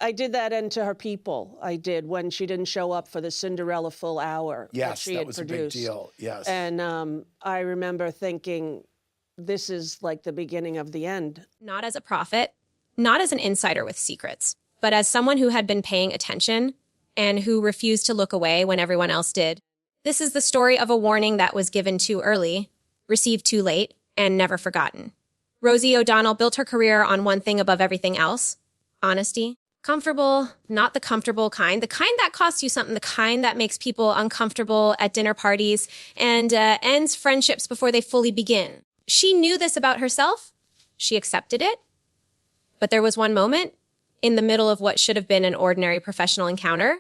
I did that into her people. I did when she didn't show up for the Cinderella full hour that Yes, she that had was produced. a big deal. Yes. And I remember thinking, this is like the beginning of the end. Not as a prophet, not as an insider with secrets, but as someone who had been paying attention and who refused to look away when everyone else did. This is the story of a warning that was given too early, received too late, and never forgotten. Rosie O'Donnell built her career on one thing above everything else: honesty. Comfortable, not the comfortable kind, the kind that costs you something, the kind that makes people uncomfortable at dinner parties and ends friendships before they fully begin. She knew this about herself. She accepted it. But there was one moment in the middle of what should have been an ordinary professional encounter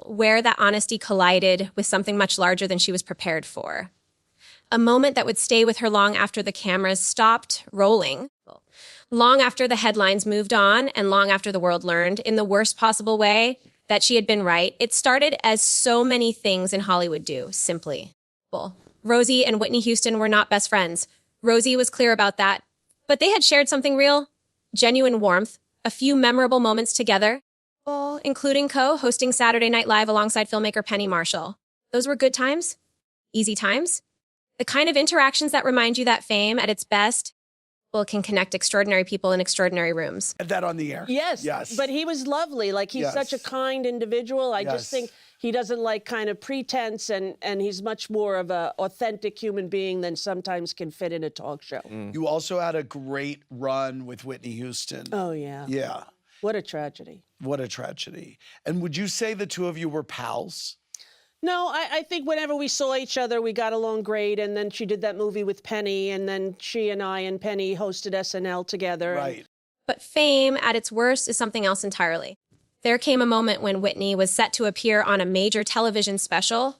where that honesty collided with something much larger than she was prepared for. A moment that would stay with her long after the cameras stopped rolling, long after the headlines moved on, and long after the world learned, in the worst possible way, that she had been right. It started as so many things in Hollywood do, simply. Rosie and Whitney Houston were not best friends. Rosie was clear about that. But they had shared something real, genuine warmth, a few memorable moments together, including co-hosting Saturday Night Live alongside filmmaker Penny Marshall. Those were good times, easy times, the kind of interactions that remind you that fame, at its best, can connect extraordinary people in extraordinary rooms. Had that on the air. Yes. Yes. But he was lovely. Like, he's such a kind individual. I just think he doesn't like kind of pretense, and he's much more of an authentic human being than sometimes can fit in a talk show. You also had a great run with Whitney Houston. Oh, yeah. Yeah. What a tragedy. What a tragedy. And would you say the two of you were pals? No, I think whenever we saw each other, we got along great. And then she did that movie with Penny, and then she and I and Penny hosted SNL together. Right. But fame, at its worst, is something else entirely. There came a moment when Whitney was set to appear on a major television special,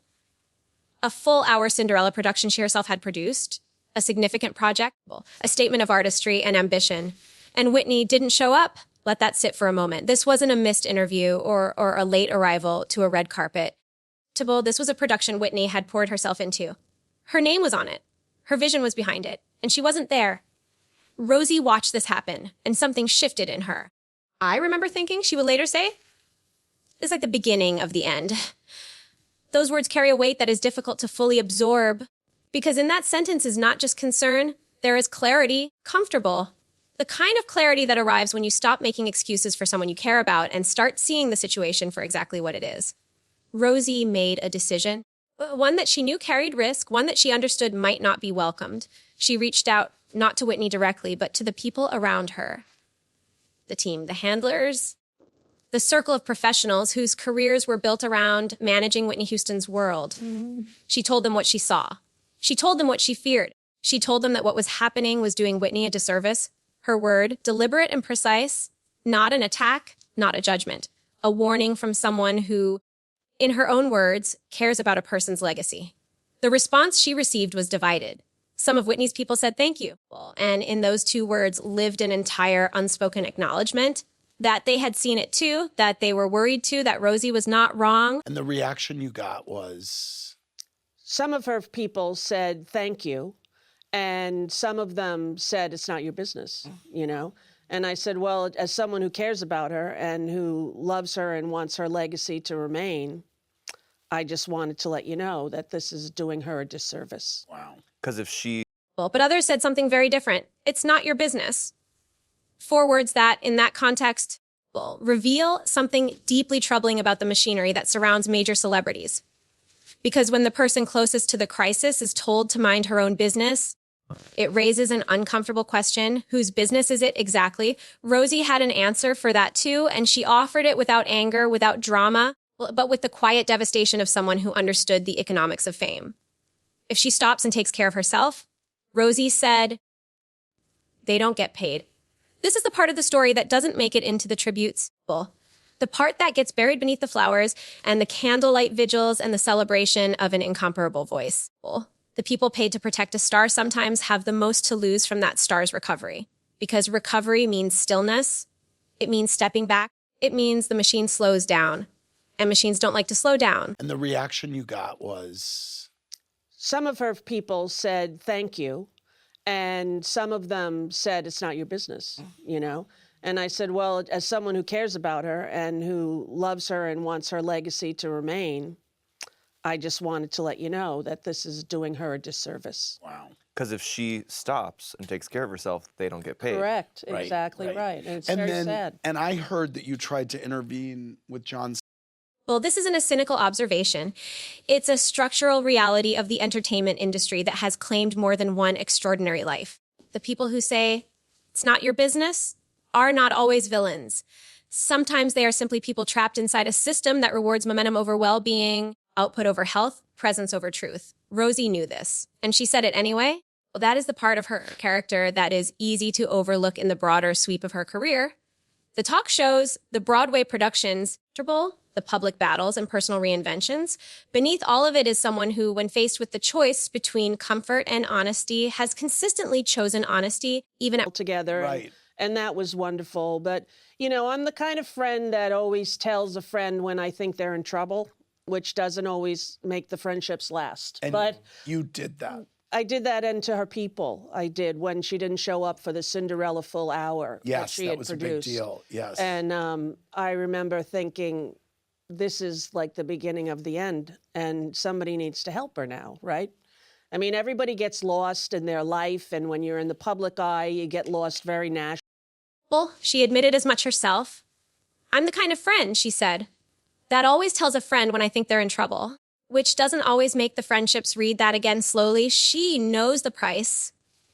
a full-hour Cinderella production she herself had produced, a significant project, a statement of artistry and ambition. And Whitney didn't show up. Let that sit for a moment. This wasn't a missed interview or a late arrival to a red carpet. This was a production Whitney had poured herself into. Her name was on it. Her vision was behind it. And she wasn't there. Rosie watched this happen, and something shifted in her. I remember thinking, she would later say, it's like the beginning of the end. Those words carry a weight that is difficult to fully absorb, because in that sentence is not just concern, there is clarity, comfortable. The kind of clarity that arrives when you stop making excuses for someone you care about and start seeing the situation for exactly what it is. Rosie made a decision, one that she knew carried risk, one that she understood might not be welcomed. She reached out not to Whitney directly, but to the people around her. The team, the handlers, the circle of professionals whose careers were built around managing Whitney Houston's world. She told them what she saw. She told them what she feared. She told them that what was happening was doing Whitney a disservice. Her word, deliberate and precise, not an attack, not a judgment. A warning from someone who, in her own words, cares about a person's legacy. The response she received was divided. Some of Whitney's people said thank you, and in those two words lived an entire unspoken acknowledgement that they had seen it too, that they were worried too, that Rosie was not wrong. And the reaction you got was? Some of her people said thank you, and some of them said it's not your business, you know? And I said, well, as someone who cares about her and who loves her and wants her legacy to remain, I just wanted to let you know that this is doing her a disservice. Wow. Because if she... But others said something very different. It's not your business. 4 words that, in that context, reveal something deeply troubling about the machinery that surrounds major celebrities. Because when the person closest to the crisis is told to mind her own business, it raises an uncomfortable question. Whose business is it exactly? Rosie had an answer for that too, and she offered it without anger, without drama, but with the quiet devastation of someone who understood the economics of fame. If she stops and takes care of herself, Rosie said, they don't get paid. This is the part of the story that doesn't make it into the tributes. The part that gets buried beneath the flowers and the candlelight vigils and the celebration of an incomparable voice. The people paid to protect a star sometimes have the most to lose from that star's recovery. Because recovery means stillness. It means stepping back. It means the machine slows down. And machines don't like to slow down. And the reaction you got was? Some of her people said thank you, and some of them said it's not your business, you know? And I said, well, as someone who cares about her and who loves her and wants her legacy to remain, I just wanted to let you know that this is doing her a disservice. Wow. Because if she stops and takes care of herself, they don't get paid. Correct. Right, Exactly right. right. And it's And very then, sad. and I heard that you tried to intervene with John. Well, this isn't a cynical observation. It's a structural reality of the entertainment industry that has claimed more than one extraordinary life. The people who say, it's not your business, are not always villains. Sometimes they are simply people trapped inside a system that rewards momentum over well-being, output over health, presence over truth. Rosie knew this, and she said it anyway. Well, that is the part of her character that is easy to overlook in the broader sweep of her career. The talk shows, the Broadway productions, the public battles and personal reinventions. Beneath all of it is someone who, when faced with the choice between comfort and honesty, has consistently chosen honesty, even at Together. Right. And that was wonderful. But, you know, I'm the kind of friend that always tells a friend when I think they're in trouble, which doesn't always make the friendships last. And but you did that. I did that, and to her people, I did, when she didn't show up for the Cinderella full hour that Yes, she that had was produced. a big deal. Yes. And I remember thinking, this is like the beginning of the end, and somebody needs to help her now, right? I mean, everybody gets lost in their life, and when you're in the public eye, you get lost very naturally. she admitted as much herself. I'm the kind of friend, she said, that always tells a friend when I think they're in trouble, which doesn't always make the friendships read that again slowly. She knows the price.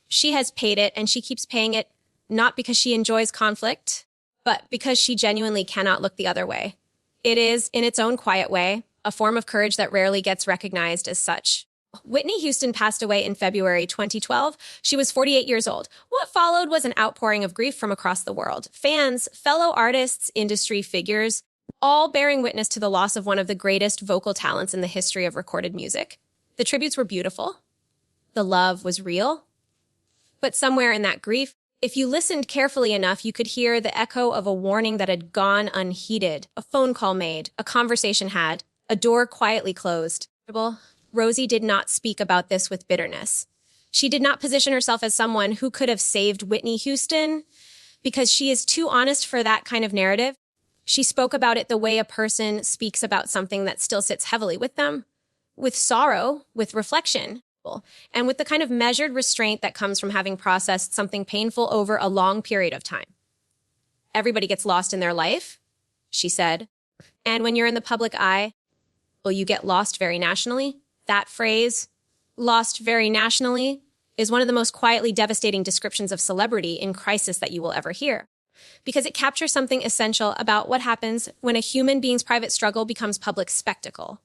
She has paid it, and she keeps paying it, not because she enjoys conflict, but because she genuinely cannot look the other way. It is, in its own quiet way, a form of courage that rarely gets recognized as such. Whitney Houston passed away in February 2012. She was 48 years old. What followed was an outpouring of grief from across the world. Fans, fellow artists, industry figures, all bearing witness to the loss of one of the greatest vocal talents in the history of recorded music. The tributes were beautiful. The love was real. But somewhere in that grief, if you listened carefully enough, you could hear the echo of a warning that had gone unheeded, a phone call made, a conversation had, a door quietly closed. Rosie did not speak about this with bitterness. She did not position herself as someone who could have saved Whitney Houston, because she is too honest for that kind of narrative. She spoke about it the way a person speaks about something that still sits heavily with them, with sorrow, with reflection, and with the kind of measured restraint that comes from having processed something painful over a long period of time. Everybody gets lost in their life, she said. And when you're in the public eye, well, you get lost very nationally. That phrase, lost very nationally, is one of the most quietly devastating descriptions of celebrity in crisis that you will ever hear, because it captures something essential about what happens when a human being's private struggle becomes public spectacle.